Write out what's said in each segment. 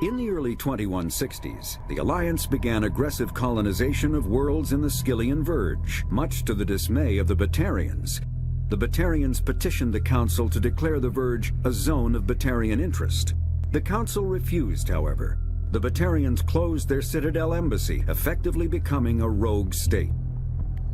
In the early 2160s, the Alliance began aggressive colonization of worlds in the Skyllian Verge, much to the dismay of the Batarians. The Batarians petitioned the Council to declare the Verge a zone of Batarian interest. The Council refused, however. The Batarians closed their Citadel embassy, effectively becoming a rogue state.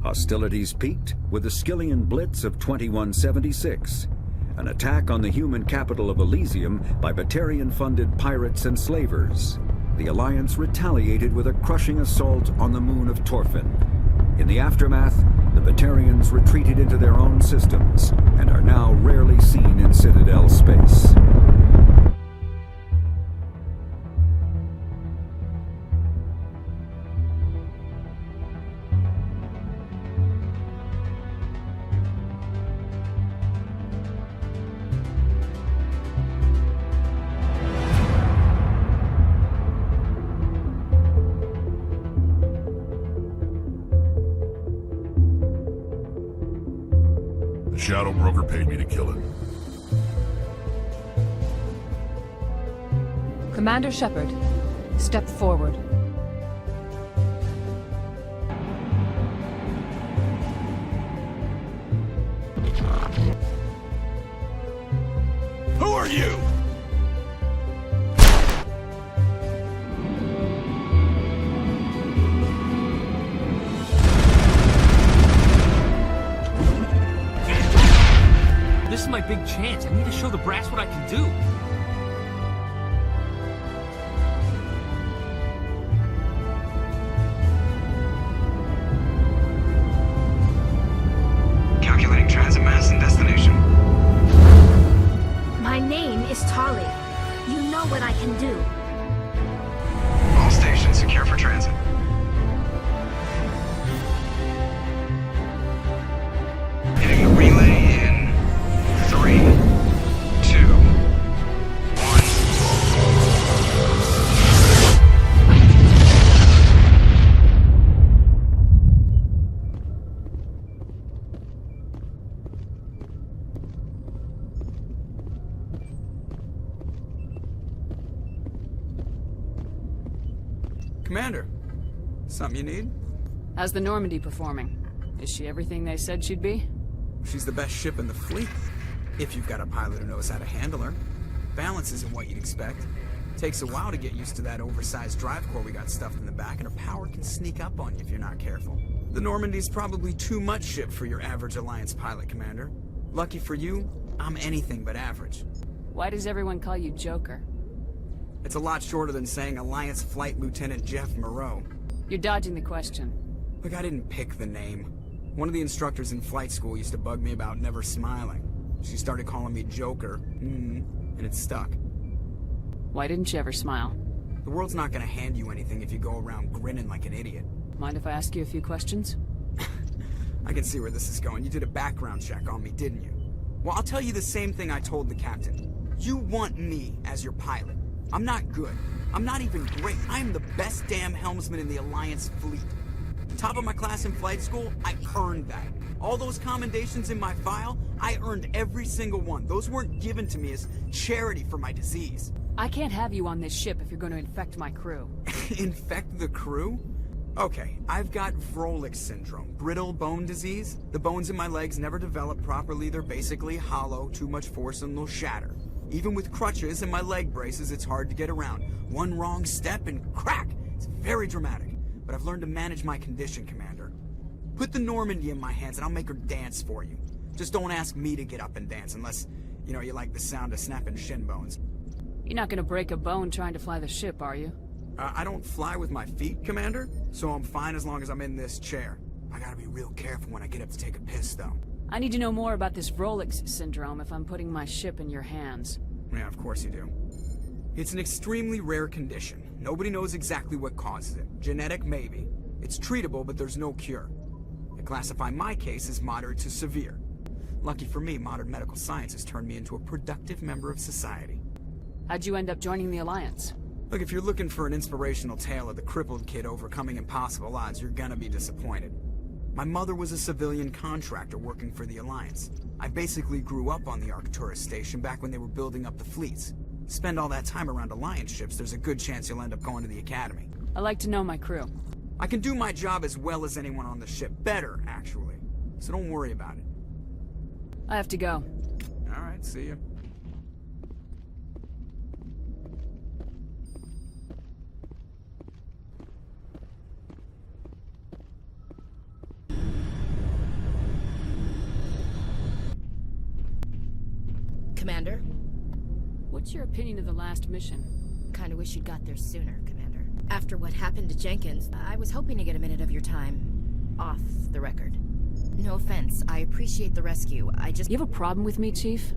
Hostilities peaked with the Skyllian Blitz of 2176, an attack on the human capital of Elysium by Batarian-funded pirates and slavers. The Alliance retaliated with a crushing assault on the moon of Torfin. In the aftermath, the Batarians retreated into their own systems and are now rarely seen in Citadel space. The Shadow Broker paid me to kill him. Commander Shepard, step forward. Who are you? This is my big chance. I need to show the brass what I can do. Calculating transit mass and destination. My name is Tali. You know what I can do. All stations secure for transit. Hitting the relay in 3, 2, 1. Commander, something you need? How's the Normandy performing? Is she everything they said she'd be? She's the best ship in the fleet, if you've got a pilot who knows how to handle her. Balance isn't what you'd expect. Takes a while to get used to that oversized drive core we got stuffed in the back, and her power can sneak up on you if you're not careful. The Normandy's probably too much ship for your average Alliance pilot, Commander. Lucky for you, I'm anything but average. Why does everyone call you Joker? It's a lot shorter than saying Alliance Flight Lieutenant Jeff Moreau. You're dodging the question. Look, I didn't pick the name. One of the instructors in flight school used to bug me about never smiling. She started calling me Joker, and it stuck. Why didn't you ever smile? The world's not gonna hand you anything if you go around grinning like an idiot. Mind if I ask you a few questions? I can see where this is going. You did a background check on me, didn't you? Well, I'll tell you the same thing I told the captain. You want me as your pilot. I'm not good. I'm not even great. I'm the best damn helmsman in the Alliance fleet. Top of my class in flight school, I earned that. All those commendations in my file, I earned every single one. Those weren't given to me as charity for my disease. I can't have you on this ship if you're going to infect my crew. Infect the crew? Okay, I've got Vrolik syndrome, brittle bone disease. The bones in my legs never develop properly. They're basically hollow, too much force and they'll shatter. Even with crutches and my leg braces, it's hard to get around. One wrong step and crack! It's very dramatic. But I've learned to manage my condition, Commander. Put the Normandy in my hands and I'll make her dance for you. Just don't ask me to get up and dance unless, you like the sound of snapping shin bones. You're not going to break a bone trying to fly the ship, are you? I don't fly with my feet, Commander, so I'm fine as long as I'm in this chair. I gotta be real careful when I get up to take a piss, though. I need to know more about this Vrolik syndrome if I'm putting my ship in your hands. Yeah, of course you do. It's an extremely rare condition. Nobody knows exactly what causes it. Genetic, maybe. It's treatable, but there's no cure. I classify my case as moderate to severe. Lucky for me, modern medical science has turned me into a productive member of society. How'd you end up joining the Alliance? Look, if you're looking for an inspirational tale of the crippled kid overcoming impossible odds, you're gonna be disappointed. My mother was a civilian contractor working for the Alliance. I basically grew up on the Arcturus station back when they were building up the fleets. Spend all that time around Alliance ships, there's a good chance you'll end up going to the Academy. I like to know my crew. I can do my job as well as anyone on the ship. Better, actually. So don't worry about it. I have to go. Alright, see ya. Commander? What's your opinion of the last mission? Kinda wish you'd got there sooner, Commander. After what happened to Jenkins, I was hoping to get a minute of your time off the record. No offense, I appreciate the rescue. You have a problem with me, Chief?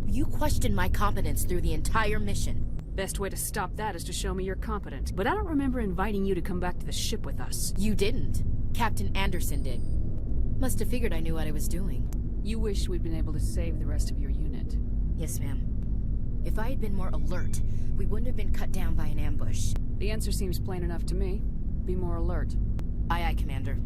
You questioned my competence through the entire mission. Best way to stop that is to show me you're competent. But I don't remember inviting you to come back to the ship with us. You didn't. Captain Anderson did. Must have figured I knew what I was doing. You wish we'd been able to save the rest of your unit. Yes, ma'am. If I had been more alert, we wouldn't have been cut down by an ambush. The answer seems plain enough to me. Be more alert. Aye, aye, Commander.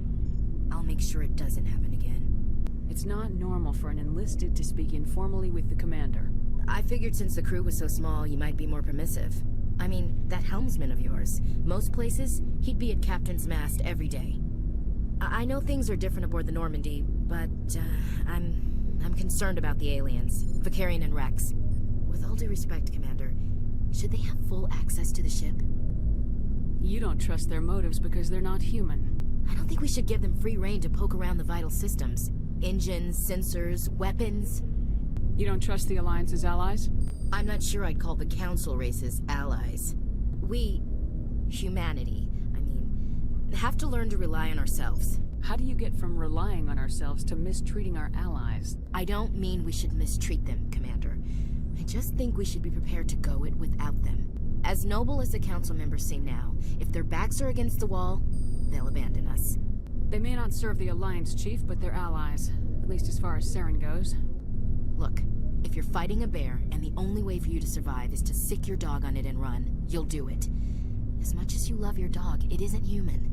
I'll make sure it doesn't happen again. It's not normal for an enlisted to speak informally with the commander. I figured since the crew was so small, you might be more permissive. I mean, that helmsman of yours. Most places, he'd be at Captain's mast every day. I know things are different aboard the Normandy, but, I'm concerned about the aliens. Vicarian and Rex. With all due respect, Commander, should they have full access to the ship? You don't trust their motives because they're not human. I don't think we should give them free rein to poke around the vital systems. Engines, sensors, weapons. You don't trust the Alliance's allies? I'm not sure I'd call the Council races allies. We, humanity, have to learn to rely on ourselves. How do you get from relying on ourselves to mistreating our allies? I don't mean we should mistreat them, Commander. I just think we should be prepared to go it without them. As noble as the Council members seem now, if their backs are against the wall, they'll abandon us. They may not serve the Alliance, Chief, but they're allies. At least as far as Saren goes. Look, if you're fighting a bear and the only way for you to survive is to sick your dog on it and run, you'll do it. As much as you love your dog, it isn't human.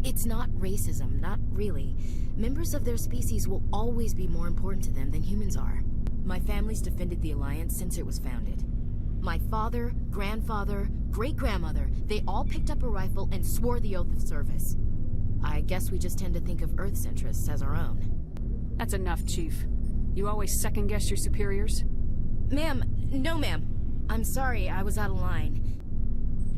It's not racism, not really. Members of their species will always be more important to them than humans are. My family's defended the Alliance since it was founded. My father, grandfather, great-grandmother, they all picked up a rifle and swore the oath of service. I guess we just tend to think of Earth's interests as our own. That's enough, Chief. You always second-guess your superiors? Ma'am, no ma'am. I'm sorry, I was out of line.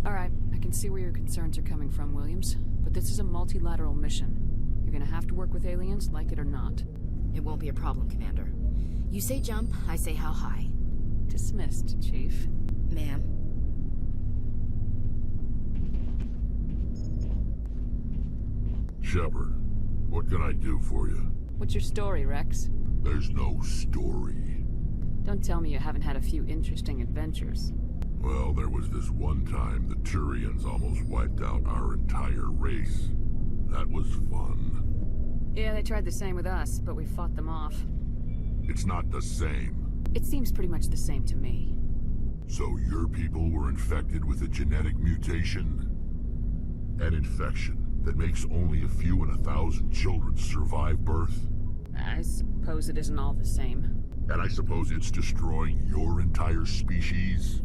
All right, I can see where your concerns are coming from, Williams. But this is a multilateral mission. You're gonna have to work with aliens, like it or not. It won't be a problem, Commander. You say jump, I say how high. Dismissed, Chief. Ma'am. Shepard, what can I do for you? What's your story, Rex? There's no story. Don't tell me you haven't had a few interesting adventures. Well, there was this one time the Turians almost wiped out our entire race. That was fun. Yeah, they tried the same with us, but we fought them off. It's not the same. It seems pretty much the same to me. So your people were infected with a genetic mutation? An infection that makes only a few in 1,000 children survive birth? I suppose it isn't all the same. And I suppose it's destroying your entire species?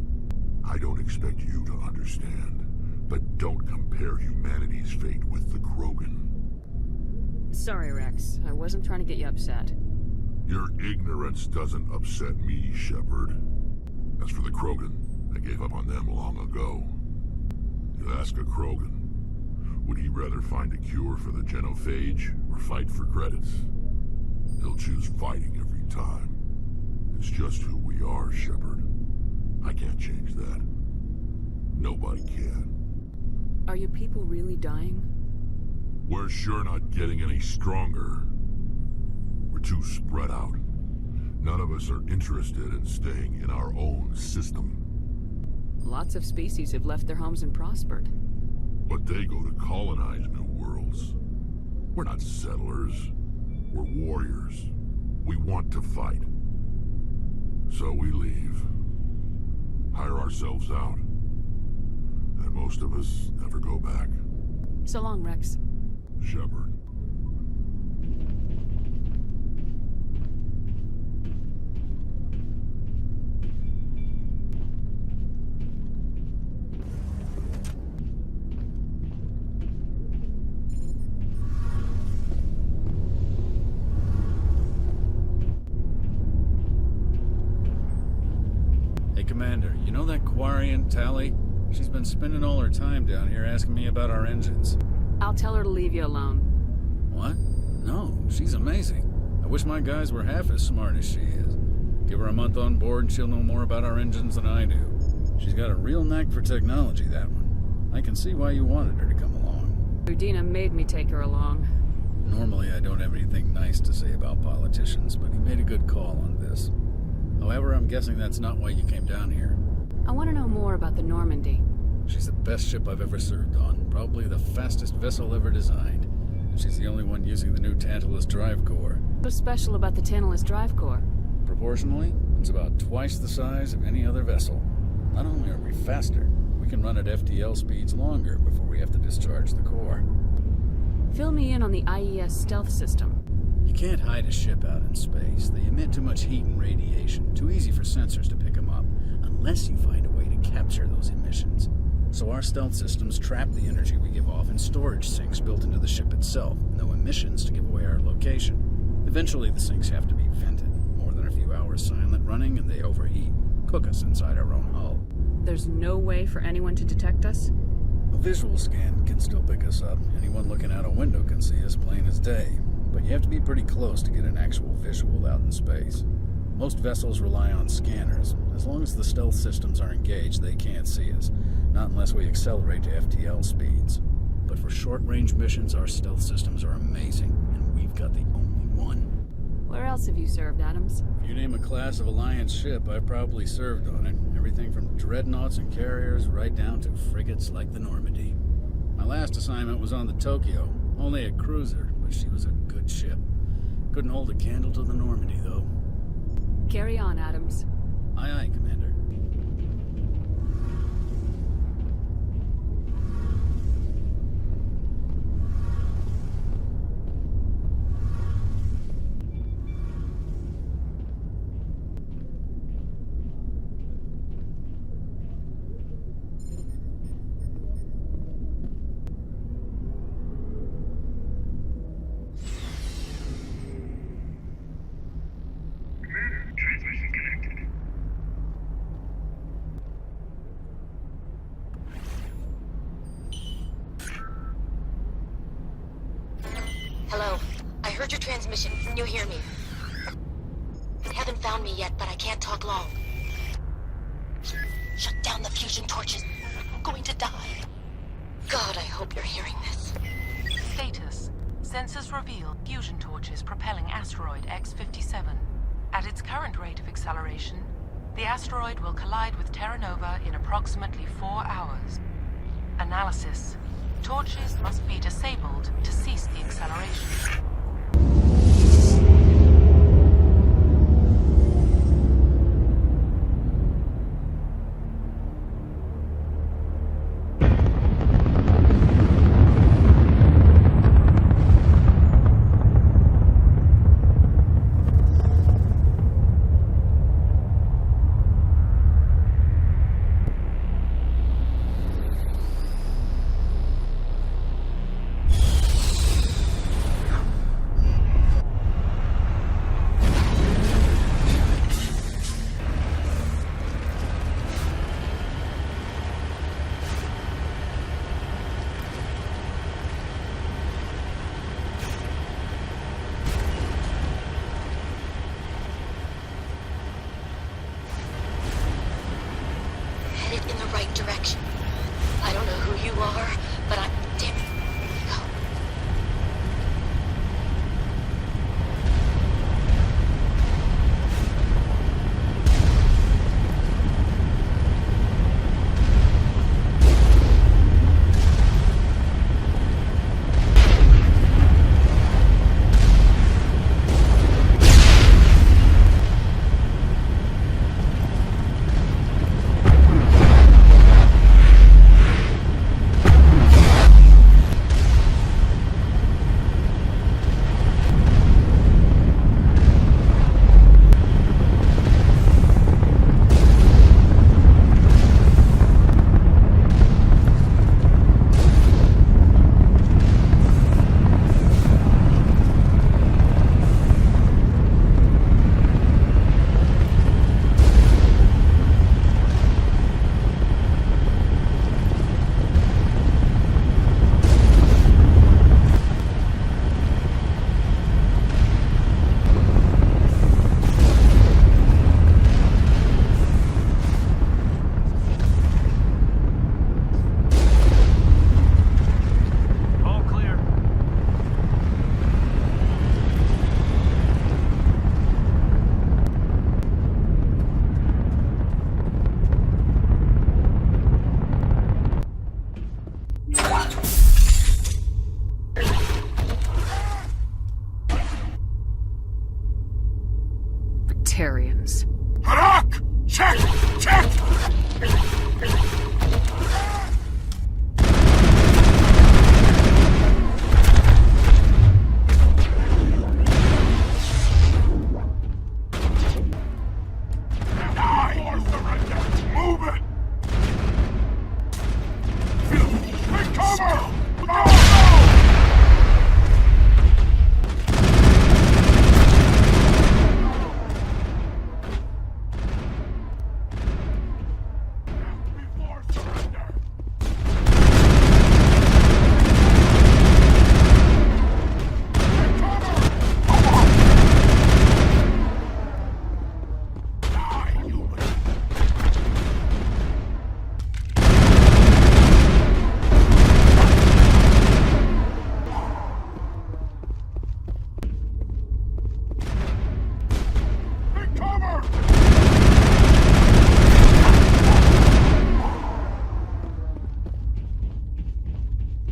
I don't expect you to understand, but don't compare humanity's fate with the Krogan. Sorry, Rex. I wasn't trying to get you upset. Your ignorance doesn't upset me, Shepard. As for the Krogan, I gave up on them long ago. You ask a Krogan, would he rather find a cure for the genophage or fight for credits? He'll choose fighting every time. It's just who we are, Shepard. I can't change that. Nobody can. Are your people really dying? We're sure not getting any stronger. We're too spread out. None of us are interested in staying in our own system. Lots of species have left their homes and prospered. But they go to colonize new worlds. We're not settlers. We're warriors. We want to fight. So we leave. Hire ourselves out. And most of us never go back. So long, Rex. Shepard. Aunt Tally. She's been spending all her time down here asking me about our engines. I'll tell her to leave you alone. What? No, she's amazing. I wish my guys were half as smart as she is. Give her a month on board and she'll know more about our engines than I do. She's got a real knack for technology, that one. I can see why you wanted her to come along. Udina made me take her along. Normally I don't have anything nice to say about politicians, but he made a good call on this. However, I'm guessing that's not why you came down here. I want to know more about the Normandy. She's the best ship I've ever served on, probably the fastest vessel ever designed. And she's the only one using the new Tantalus drive core. What's special about the Tantalus drive core? Proportionally, it's about twice the size of any other vessel. Not only are we faster, we can run at FTL speeds longer before we have to discharge the core. Fill me in on the IES stealth system. You can't hide a ship out in space. They emit too much heat and radiation. Too easy for sensors to pick them up, unless you find a way to capture those emissions. So our stealth systems trap the energy we give off in storage sinks built into the ship itself. No emissions to give away our location. Eventually the sinks have to be vented. More than a few hours silent running and they overheat. Cook us inside our own hull. There's no way for anyone to detect us? A visual scan can still pick us up. Anyone looking out a window can see us plain as day. But you have to be pretty close to get an actual visual out in space. Most vessels rely on scanners. As long as the stealth systems are engaged, they can't see us. Not unless we accelerate to FTL speeds. But for short-range missions, our stealth systems are amazing, and we've got the only one. Where else have you served, Adams? If you name a class of Alliance ship, I've probably served on it. Everything from dreadnoughts and carriers right down to frigates like the Normandy. My last assignment was on the Tokyo. Only a cruiser, but she was a good ship. Couldn't hold a candle to the Normandy, though. Carry on, Adams. Aye, aye, Commander. Transmission connected. Hello. I heard your transmission. Can you hear me? You haven't found me yet, but I can't talk long. Shut down the fusion torches. I'm going to die. God, I hope you're hearing this. Status. Sensors reveal fusion torches propelling asteroid X-57. At its current rate of acceleration, the asteroid will collide with Terra Nova in approximately 4 hours. Analysis. Torches must be disabled to cease the acceleration.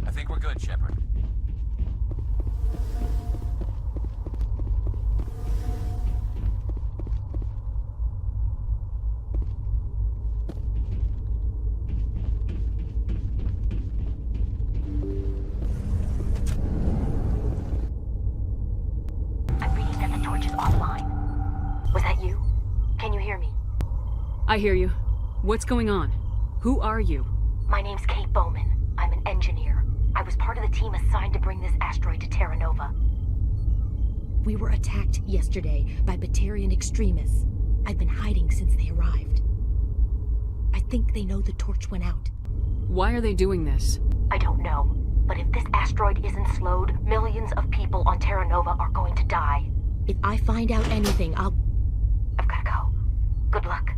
I think we're good, Shepard. I'm reading that the torch is offline. Was that you? Can you hear me? I hear you. What's going on? Who are you? My name's Kate Bowman. I'm an engineer. I was part of the team assigned to bring this asteroid to Terra Nova. We were attacked yesterday by Batarian extremists. I've been hiding since they arrived. I think they know the torch went out. Why are they doing this? I don't know. But if this asteroid isn't slowed, millions of people on Terra Nova are going to die. If I find out anything, I've gotta go. Good luck.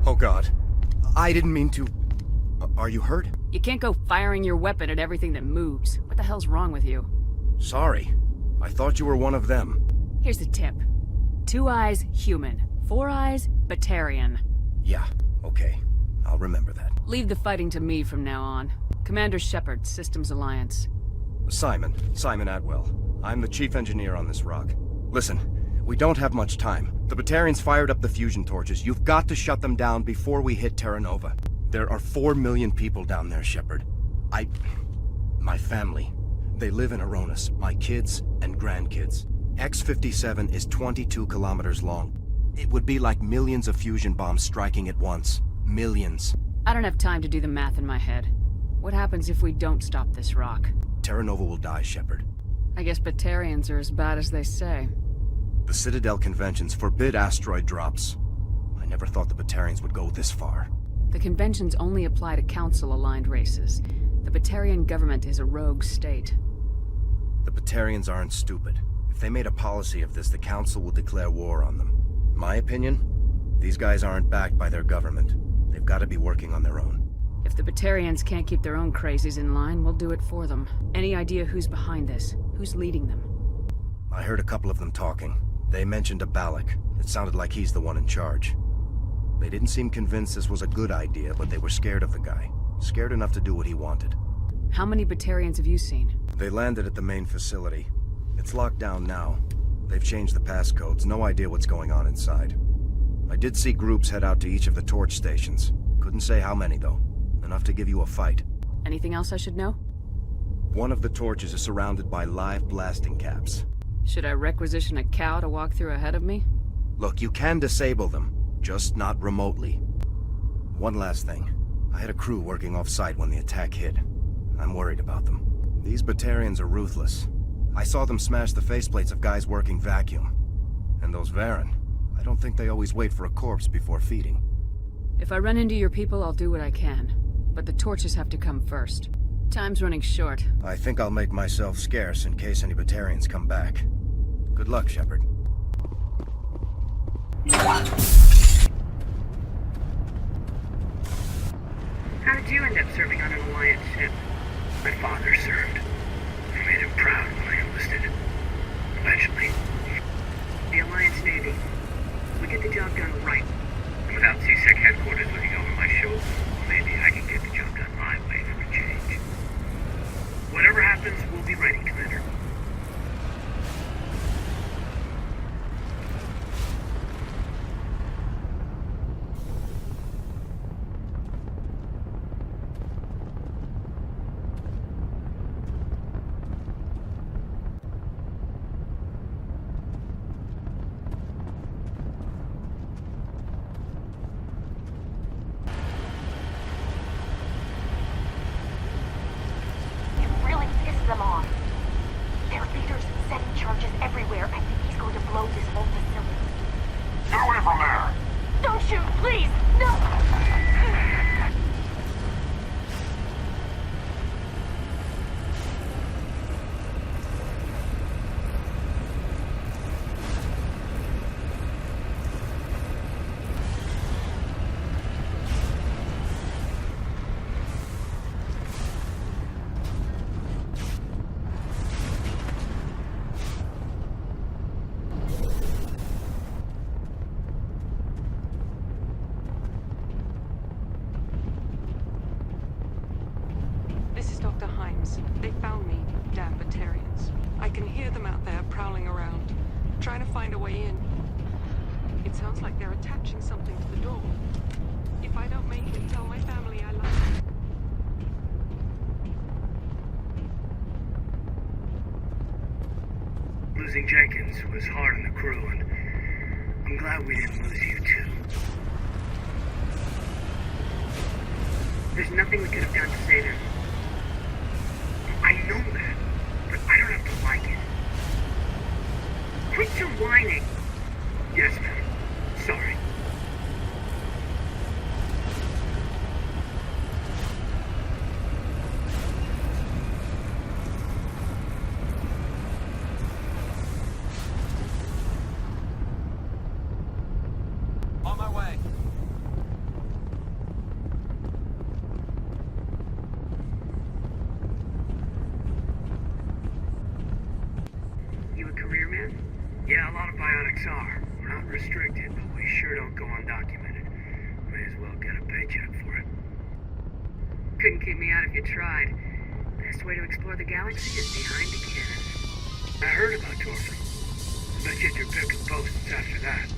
Oh God. I didn't mean to... Are you hurt? You can't go firing your weapon at everything that moves. What the hell's wrong with you? Sorry. I thought you were one of them. Here's the tip. 2 eyes, human. 4 eyes, Batarian. Yeah, okay. I'll remember that. Leave the fighting to me from now on. Commander Shepard, Systems Alliance. Simon Atwell. I'm the chief engineer on this rock. Listen, we don't have much time. The Batarians fired up the fusion torches. You've got to shut them down before we hit Terra Nova. There are 4 million people down there, Shepard. My family. They live in Aronis. My kids and grandkids. X-57 is 22 kilometers long. It would be like millions of fusion bombs striking at once. Millions. I don't have time to do the math in my head. What happens if we don't stop this rock? Terra Nova will die, Shepard. I guess Batarians are as bad as they say. The Citadel conventions forbid asteroid drops. I never thought the Batarians would go this far. The conventions only apply to Council-aligned races. The Batarian government is a rogue state. The Batarians aren't stupid. If they made a policy of this, the Council will declare war on them. My opinion? These guys aren't backed by their government. They've got to be working on their own. If the Batarians can't keep their own crazies in line, we'll do it for them. Any idea who's behind this? Who's leading them? I heard a couple of them talking. They mentioned a Balak. It sounded like he's the one in charge. They didn't seem convinced this was a good idea, but they were scared of the guy. Scared enough to do what he wanted. How many Batarians have you seen? They landed at the main facility. It's locked down now. They've changed the passcodes. No idea what's going on inside. I did see groups head out to each of the torch stations. Couldn't say how many, though. Enough to give you a fight. Anything else I should know? One of the torches is surrounded by live blasting caps. Should I requisition a cow to walk through ahead of me? Look, you can disable them, just not remotely. One last thing. I had a crew working off-site when the attack hit. I'm worried about them. These Batarians are ruthless. I saw them smash the faceplates of guys working vacuum. And those Varen, I don't think they always wait for a corpse before feeding. If I run into your people, I'll do what I can. But the torches have to come first. Time's running short. I think I'll make myself scarce in case any Batarians come back. Good luck, Shepard. How did you end up serving on an Alliance ship? My father served. I made him proud when I enlisted. Allegedly. The Alliance Navy. We get the job done right. And without CSEC headquarters looking over my shoulder, maybe I can get the job done my way for a change. Whatever happens, we'll be ready, Commander. Dr. Himes. They found me, damn Batarians. I can hear them out there prowling around, trying to find a way in. It sounds like they're attaching something to the door. If I don't make it, tell my family I love them. Losing Jenkins was hard on the crew, and I'm glad we didn't lose you too. There's nothing we could have done to save him. I know that, but I don't have to like it. Quit your whining! Yes, ma'am. Sorry. On my way. You a career man? Yeah, a lot of bionics are. We're not restricted, but we sure don't go undocumented. May as well get a paycheck for it. Couldn't keep me out if you tried. Best way to explore the galaxy is behind the cannon. I heard about Torfram. Bet you had your pick of posts after that.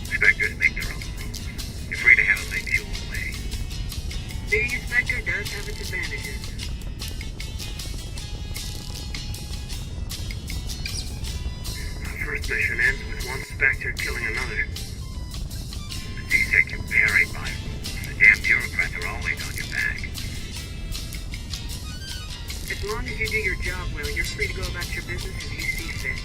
Inspectors make their own rules. You're free to handle things your own way. Being inspector does have its advantages. Our first mission ends with one Spectre killing another. The C-Sec you buried by rules. The damn bureaucrats are always on your back. As long as you do your job well, you're free to go about your business as you see fit.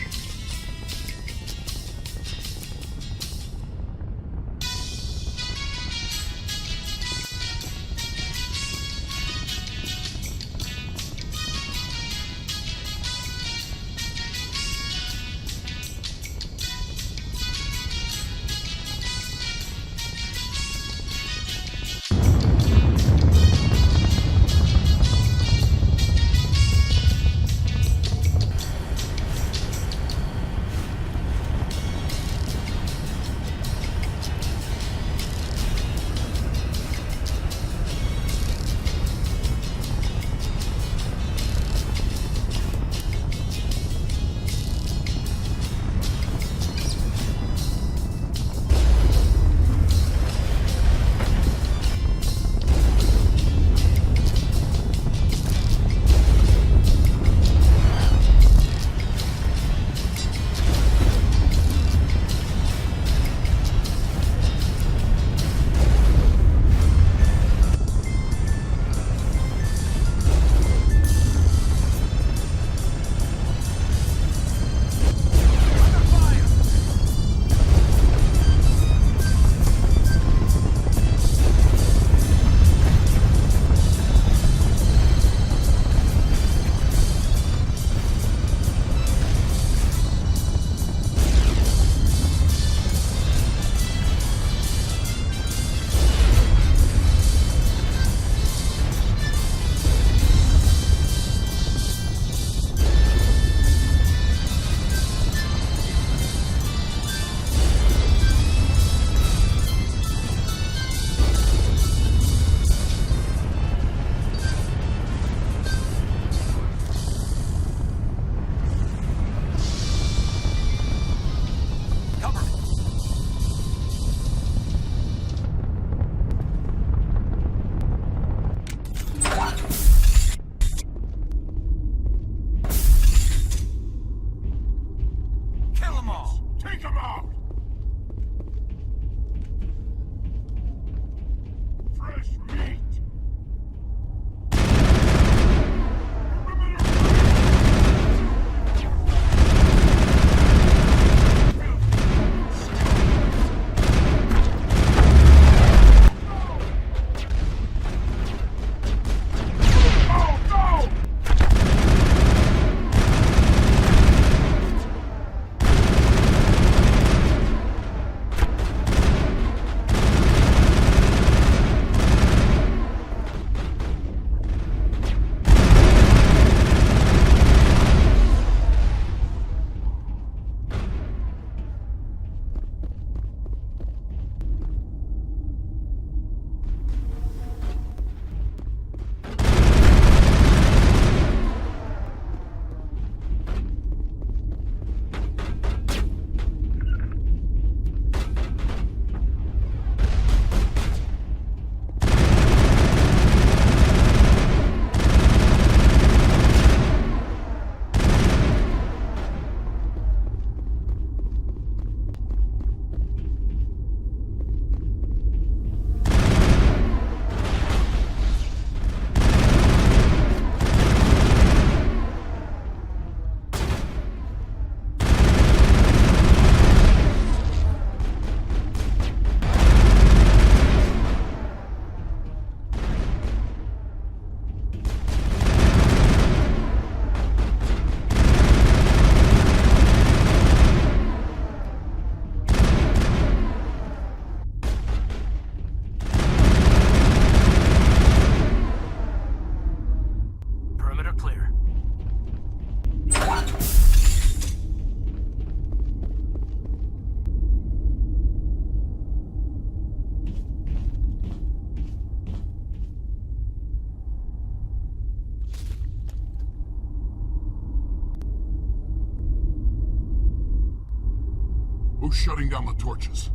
Who's shutting down the torches?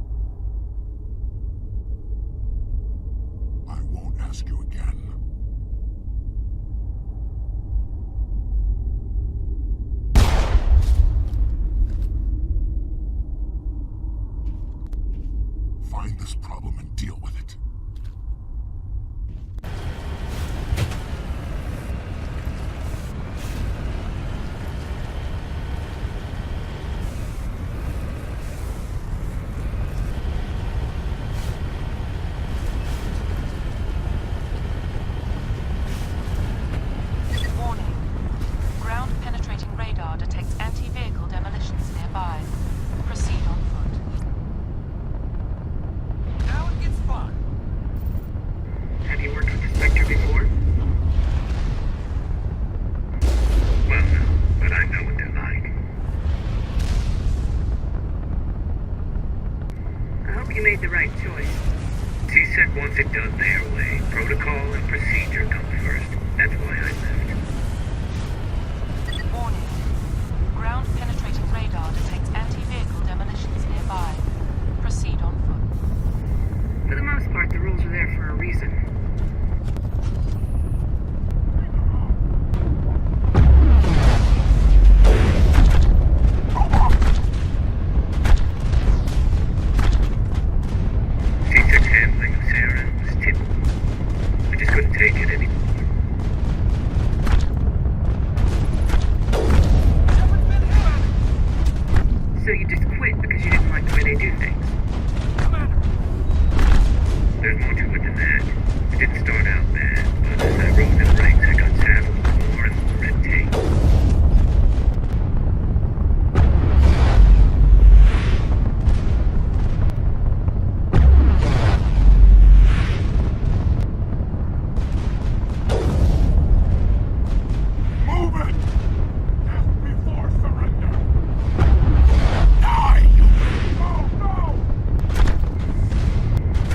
I won't ask you again. Find this problem and deal with it. You made the right choice. C-Sec wants it done their way. Protocol and procedure come first. That's why I left. Warning. Ground-penetrating radar detects anti-vehicle demolitions nearby. Proceed on foot. For the most part, the rules are there for a reason. Take it anymore. So you just quit because you didn't like the way they do things? Commander! There's more to it than that. It didn't start out bad, but as I rose in ranks, I got saddled with more and more red tape.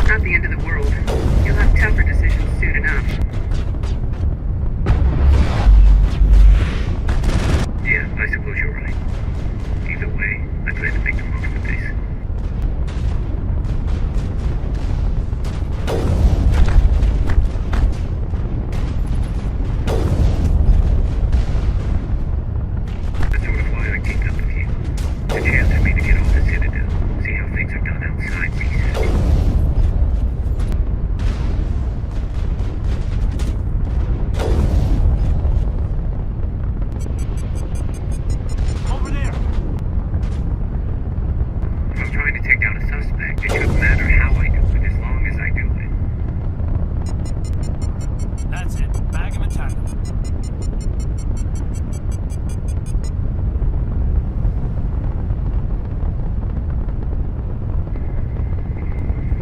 Not the end of the world. You'll have tougher decisions soon enough. Yeah, I suppose you're right. Either way, I plan to make the most of this. That's sort of why I teamed up with you. It's a chance for me to get off the Citadel, see how things are done outside C-Sec. It shouldn't matter how I do it, as long as I do it. That's it. Bag him and tackle him.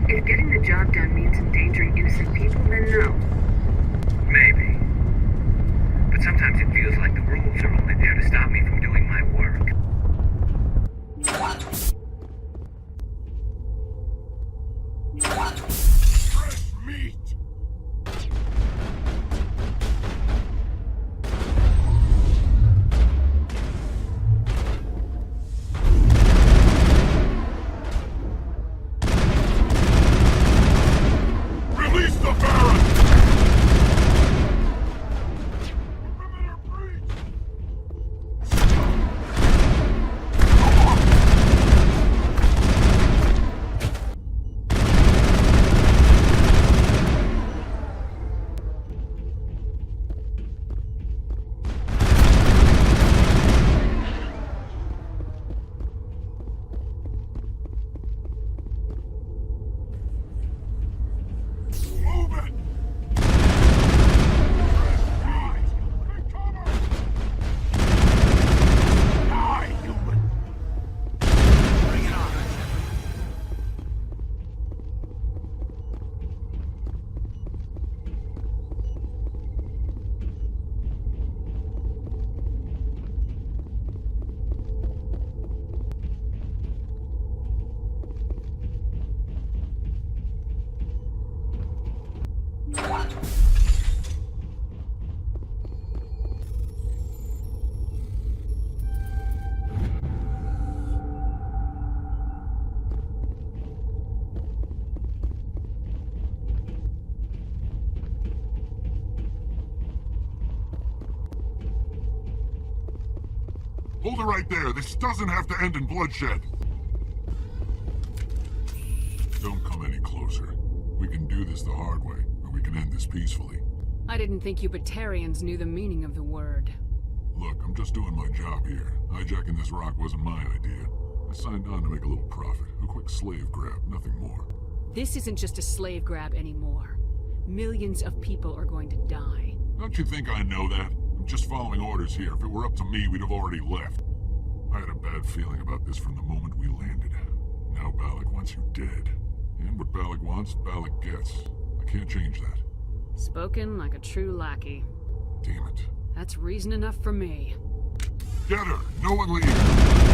If getting the job done means endangering innocent people, then no. Maybe. But sometimes it feels like the rules are only there to stop me from doing my work. Fresh meat! Release the Baron! Perimeter breach! Hold it right there. This doesn't have to end in bloodshed. Don't come any closer. We can do this the hard way, or we can end this peacefully. I didn't think you Batarians knew the meaning of the word. Look, I'm just doing my job here. Hijacking this rock wasn't my idea. I signed on to make a little profit. A quick slave grab, nothing more. This isn't just a slave grab anymore. Millions of people are going to die. Don't you think I know that? I'm just following orders here. If it were up to me, we'd have already left. I had a bad feeling about this from the moment we landed. Now Balak wants you dead. And what Balak wants, Balak gets. I can't change that. Spoken like a true lackey. Damn it. That's reason enough for me. Get her! No one leave!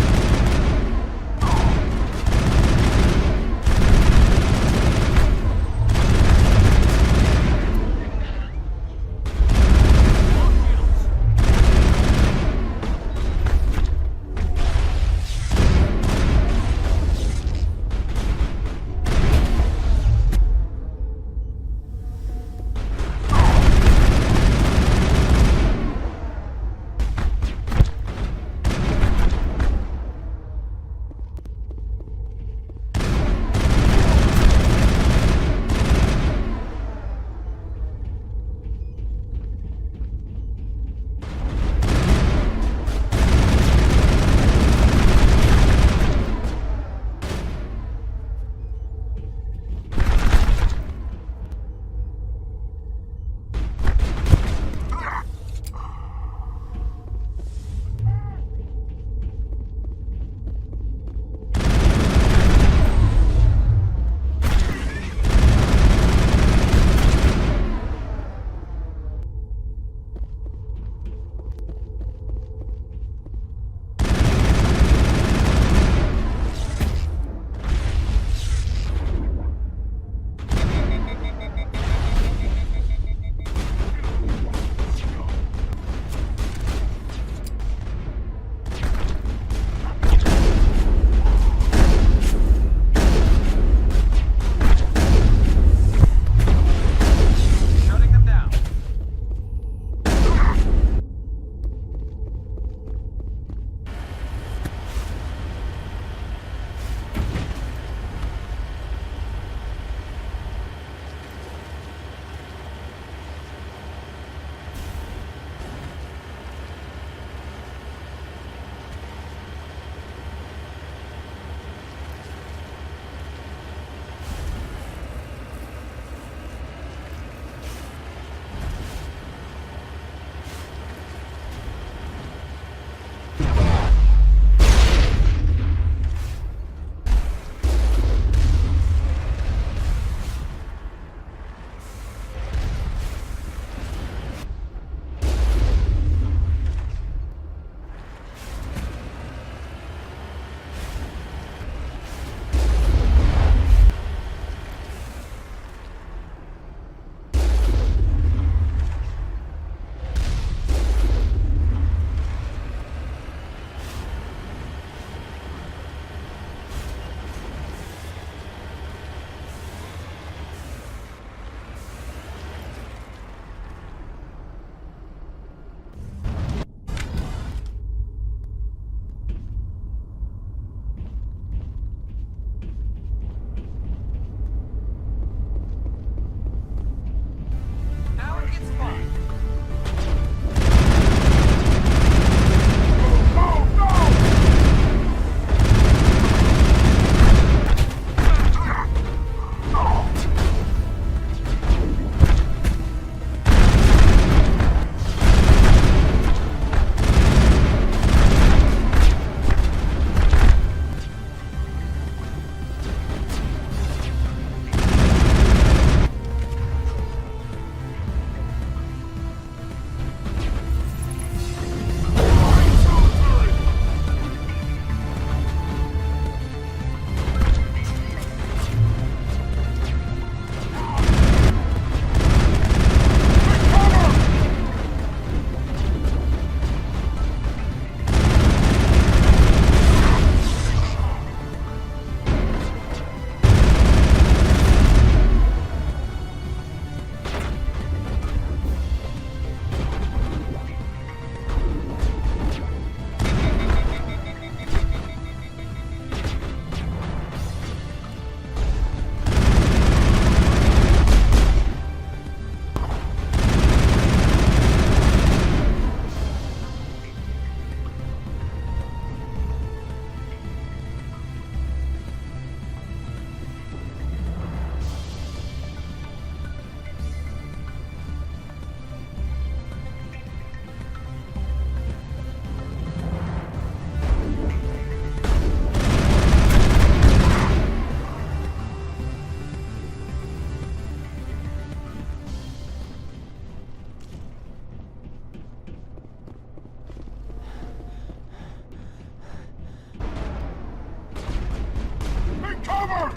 Cover!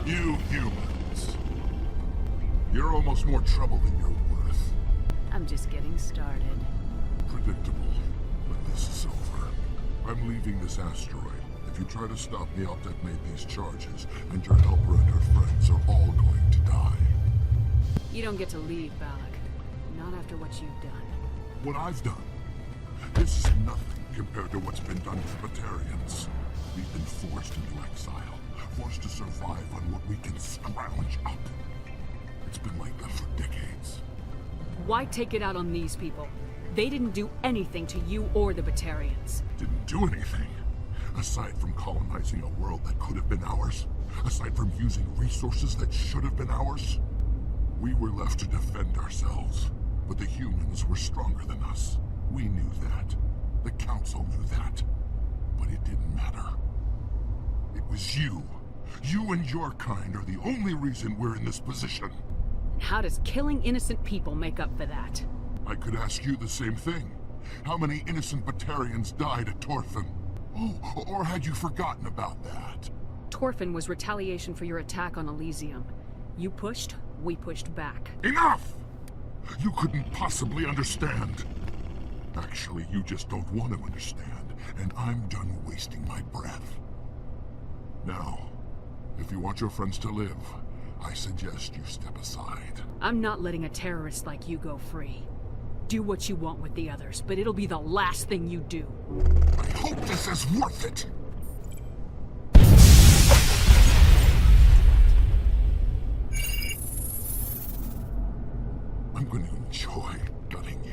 You humans. You're almost more trouble than you're worth. I'm just getting started. Predictable, but this is over. I'm leaving this asteroid. If you try to stop me, I'll detonate these charges, and your helper and her friends are all going to die. You don't get to leave, Balak. Not after what you've done. What I've done? This is nothing compared to what's been done to the Batarians. We've been forced into exile, forced to survive on what we can scrounge up. It's been like that for decades. Why take it out on these people? They didn't do anything to you or the Batarians. Didn't do anything. Aside from colonizing a world that could have been ours, aside from using resources that should have been ours, we were left to defend ourselves. But the humans were stronger than us. We knew that. The Council knew that. But it didn't matter. It was you. You and your kind are the only reason we're in this position. How does killing innocent people make up for that? I could ask you the same thing. How many innocent Batarians died at Torfin? Oh, or had you forgotten about that? Torfin was retaliation for your attack on Elysium. You pushed, we pushed back. Enough! You couldn't possibly understand. Actually, you just don't want to understand, and I'm done wasting my breath. Now, if you want your friends to live, I suggest you step aside. I'm not letting a terrorist like you go free. Do what you want with the others, but it'll be the last thing you do. I hope this is worth it! I'm going to enjoy gutting you.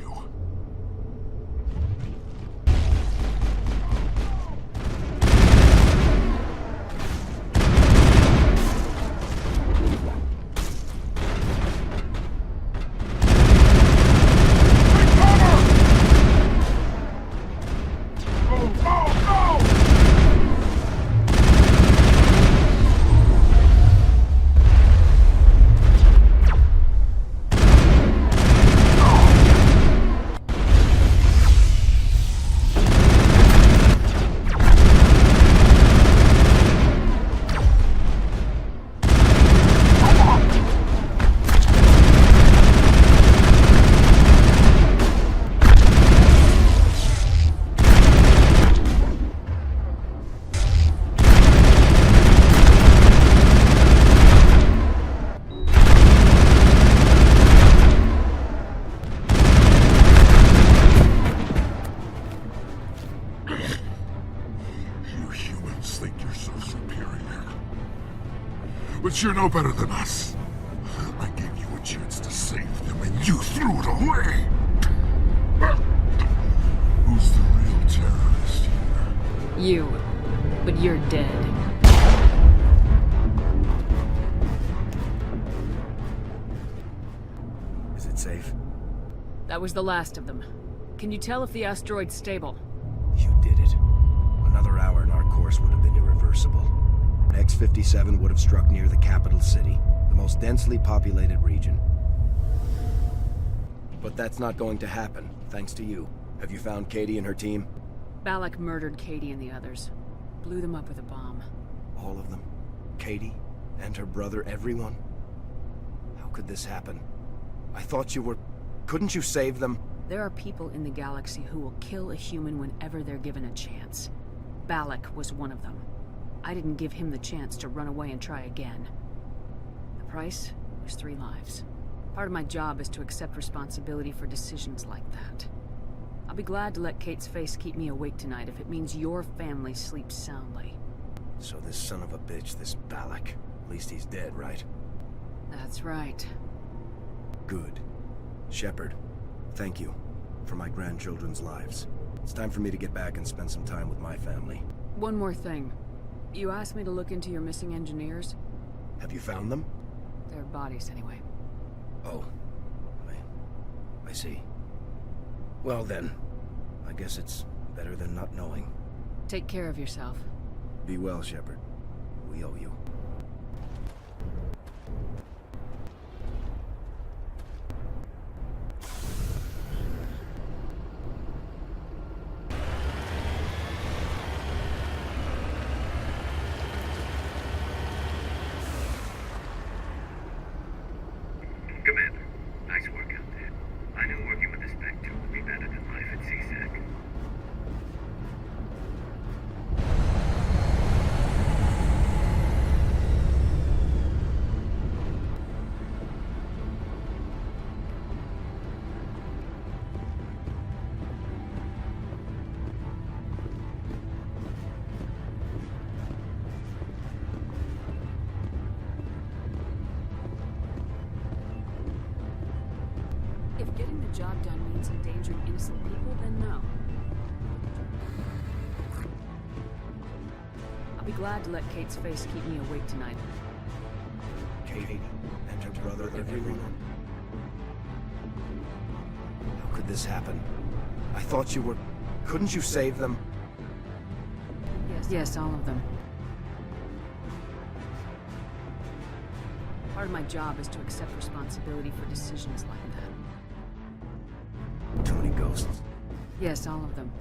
But you're no better than us. I gave you a chance to save them, and you threw it away! Who's the real terrorist here? You. But you're dead. Is it safe? That was the last of them. Can you tell if the asteroid's stable? You did it. Another hour and our course would have been irreversible. X-57 would have struck near the capital city, the most densely populated region. But that's not going to happen, thanks to you. Have you found Katie and her team? Balak murdered Katie and the others. Blew them up with a bomb. All of them? Katie? And her brother, everyone? How could this happen? I thought you were... Couldn't you save them? There are people in the galaxy who will kill a human whenever they're given a chance. Balak was one of them. I didn't give him the chance to run away and try again. The price was lose 3 lives. Part of my job is to accept responsibility for decisions like that. I'll be glad to let Kate's face keep me awake tonight if it means your family sleeps soundly. So this son of a bitch, this Balak, at least he's dead, right? That's right. Good. Shepard, thank you for my grandchildren's lives. It's time for me to get back and spend some time with my family. One more thing. You asked me to look into your missing engineers? Have you found them? Their bodies, anyway. Oh. I see. Well then, I guess it's better than not knowing. Take care of yourself. Be well, Shepard. We owe you. Commander, nice work out there. I knew working with the Spectre would be better than life at CSAC. If getting the job done means endangering innocent people, then no. I'll be glad to let Kate's face keep me awake tonight. Katie and her brother, everyone. How could this happen? I thought you were... Couldn't you save them? Yes, all of them. Part of my job is to accept responsibility for decisions like that. Too many ghosts. Yes, all of them.